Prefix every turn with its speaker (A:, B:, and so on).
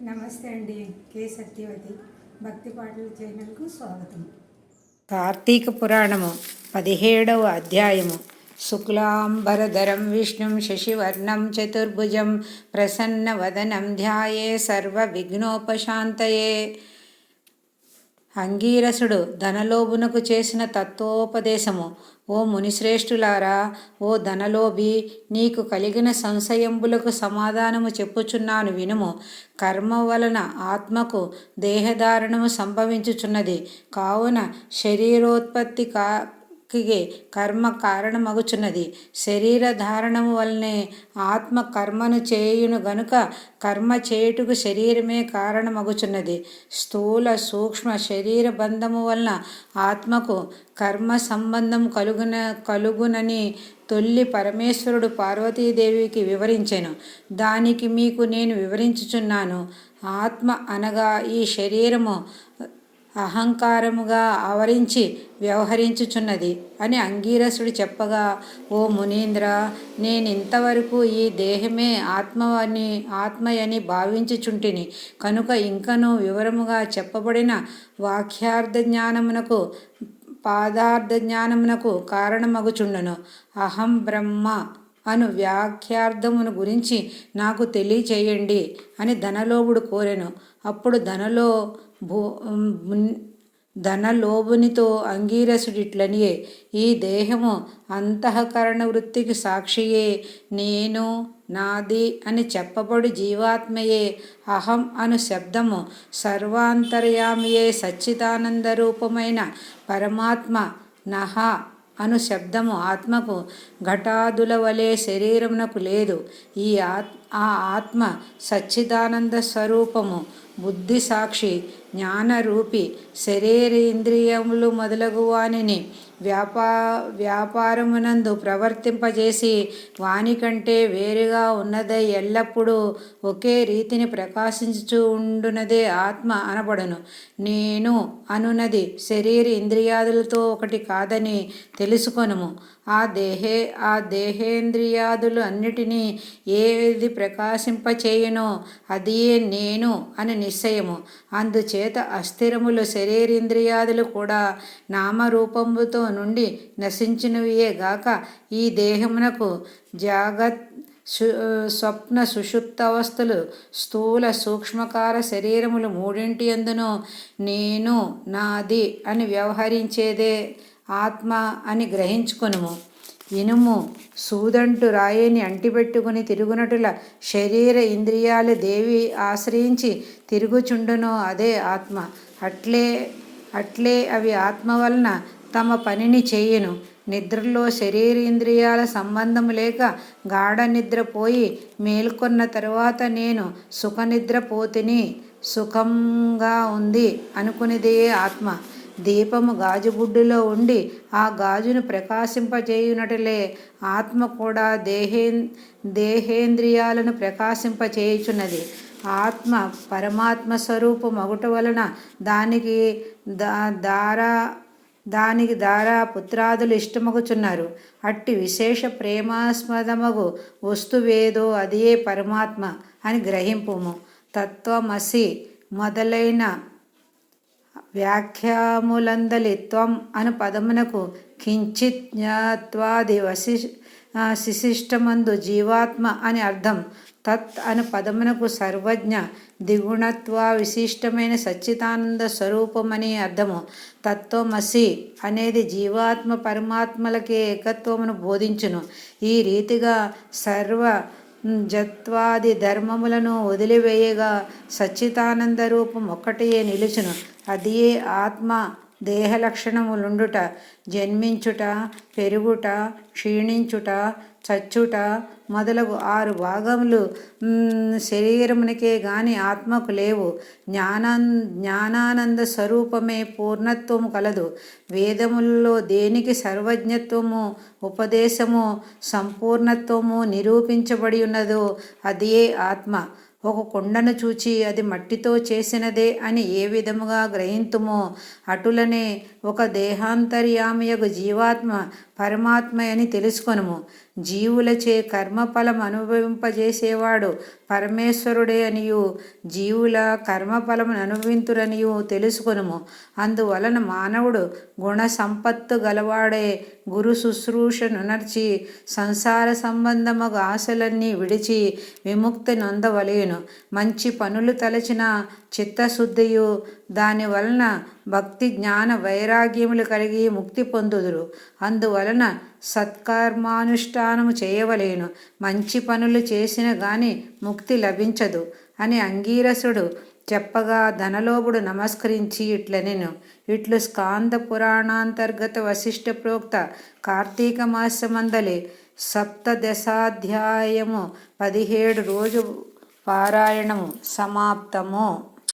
A: నమస్తే అండి. కే సత్యవతి భక్తి పాటల ఛానల్కు స్వాగతం.
B: కార్తీక పురాణము 17వ అధ్యాయము. శుక్లాంబరధరం విష్ణుం శశివర్ణం చతుర్భుజం ప్రసన్నవదనం ధ్యాయే సర్వవిఘ్నోపశాంతయే. అంగీరసుడు ధనలోభునకు చేసిన తత్వోపదేశము. ఓ మునిశ్రేష్ఠులారా, ఓ ధనలోభి, నీకు కలిగిన సంశయంబులకు సమాధానము చెప్పుచున్నాను వినుము. కర్మ వలన ఆత్మకు దేహధారణము సంభవించుచున్నది. కావున శరీరోత్పత్తి కర్మ కారణమగుచున్నది. శరీర ధారణము వలనే ఆత్మ కర్మను చేయును గనుక కర్మ చేయుటకు శరీరమే కారణమగుచున్నది. స్థూల సూక్ష్మ శరీర బంధము వలన ఆత్మకు కర్మ సంబంధం కలుగునని తొల్లి పరమేశ్వరుడు పార్వతీదేవికి వివరించెను. దానికి మీకు నేను వివరించుచున్నాను. ఆత్మ అనగా ఈ శరీరము అహంకారముగా ఆవరించి వ్యవహరించుచున్నది అని అంగీరసుడు చెప్పగా, ఓ మునీంద్ర, నేనింతవరకు ఈ దేహమే ఆత్మయని భావించుచుంటిని కనుక ఇంకనూ వివరముగా చెప్పబడిన వాక్యార్థ జ్ఞానమునకు పాదార్థ జ్ఞానమునకు కారణమగుచుండును. అహం బ్రహ్మ అను వ్యాఖ్యార్థమును గురించి నాకు తెలియచేయండి అని ధనలోభుడు కోరెను. అప్పుడు ధనలోభునితో అంగీరసుడిట్లనియే, ఈ దేహము అంతఃకరణ వృత్తికి సాక్షియే. నేను, నాది అని చెప్పబడు జీవాత్మయే. అహం అను శబ్దము సర్వాంతర్యామియే సచ్చిదానంద రూపమైన పరమాత్మ. నహ అను శబ్దము ఆత్మకు ఘటాదుల వలె శరీరమునకు లేదు. ఆ ఆత్మ సచ్చిదానంద స్వరూపము, బుద్ధి సాక్షి, జ్ఞానరూపి. శరీరేంద్రియములు మొదలగు వానిని వ్యాపారమునందు ప్రవర్తింపజేసి వానికంటే వేరుగా ఉన్నదై ఎల్లప్పుడూ ఒకే రీతిని ప్రకాశించుచూ ఉండునదే ఆత్మ అనబడును. నేను అనునది శరీర ఇంద్రియాదులతో ఒకటి కాదని తెలుసుకొనుము. ఆ దేహేంద్రియాదులు అన్నిటినీ ఏది ప్రకాశింపచేయునో అదియే నేను అని నిశ్చయము. అందుచేత అస్థిరములు శరీరేంద్రియాదులు కూడా నామరూపముతో నుండి నశించినవియే గాక ఈ దేహమునకు జాగత్ స్వప్న సుషుప్తావస్థలు స్థూల సూక్ష్మకార శరీరములు మూడింటి యందును నేను, నాది అని వ్యవహరించేదే ఆత్మ అని గ్రహించుకొనుము. ఇనుము సూదంటు రాయిని అంటిపెట్టుకుని తిరుగునటుల శరీర ఇంద్రియాలు దేవి ఆశ్రయించి తిరుగుచుండునో అదే ఆత్మ. అట్లే అవి ఆత్మ వలన తమ పనిని చేయును. నిద్రలో శరీరేంద్రియాల సంబంధము లేక గాఢ నిద్రపోయి మేల్కొన్న తరువాత నేను సుఖనిద్రపోతిని, సుఖంగా ఉంది అనుకునేదే ఆత్మ. దీపము గాజుగుడ్డులో ఉండి ఆ గాజును ప్రకాశింపజేయునట్లే ఆత్మ కూడా దేహేంద్రియాలను ప్రకాశింపచేయుచున్నది. ఆత్మ పరమాత్మ స్వరూప మగుట వలన దానికి దారా పుత్రాదులు ఇష్టమగుచున్నారు. అట్టి విశేష ప్రేమాస్పదమగు వస్తువేదో అదియే పరమాత్మ అని గ్రహింపుము. తత్వమసి మొదలైన వ్యాఖ్యాములందలి త్వం అను పదమునకు కించిత్ జ్ఞాత్వాది శిశిష్టమందు జీవాత్మ అని అర్థం. తత్ అను పదమునకు సర్వజ్ఞ దిగుణత్వ విశిష్టమైన సచ్చిదానంద స్వరూపమని అర్థము. తత్వమసి అనేది జీవాత్మ పరమాత్మలకే ఏకత్వమును బోధించును. ఈ రీతిగా జత్వాది ధర్మములను వదిలివేయగా సచ్చిదానంద రూపం ఒక్కటియే నిలుచును. అదియే ఆత్మ. దేహ లక్షణములుండుట, జన్మించుట, పెరుగుట, క్షీణించుట, చచ్చుట మొదలగు 6 భాగములు శరీరమునికే గాని ఆత్మకు లేవు. జ్ఞానానంద స్వరూపమే పూర్ణత్వము కలదు. వేదములలో దేనికి సర్వజ్ఞత్వము, ఉపదేశము, సంపూర్ణత్వము నిరూపించబడి ఉన్నదో అదియే ఆత్మ. ఒక కుండను చూచి అది మట్టితో చేసినదే అని ఏ విధముగా గ్రహింతుమో అటులనే ఒక దేహాంతర్యామియగు జీవాత్మ పరమాత్మయని తెలుసుకొనుము. జీవులచే కర్మఫలం అనుభవింపజేసేవాడు పరమేశ్వరుడే అనియు జీవుల కర్మఫలమును అనుభవింతురనియు తెలుసుకొనుము. అందువలన మానవుడు గుణ సంపత్తు గలవాడే గురు శుశ్రూషను నర్చి సంసార సంబంధముగా ఆశలన్నీ విడిచి విముక్తి నొందవలేను. మంచి పనులు తలచిన చిత్తశుద్ధియు దానివలన భక్తి జ్ఞాన వైరాగ్యములు కలిగి ముక్తి పొందుదురు. అందువలన సత్కర్మానుష్ఠానము చేయవలేను. మంచి పనులు చేసిన గాని ముక్తి లభించదు అని అంగీరసుడు చెప్పగా ధనలోభుడు నమస్కరించి ఇట్లనెను. ఇట్లు స్కాంద పురాణాంతర్గత వశిష్ఠ ప్రోక్త కార్తీక మాసమందలి సప్తదశాధ్యాయము 17 రోజు పారాయణము సమాప్తము.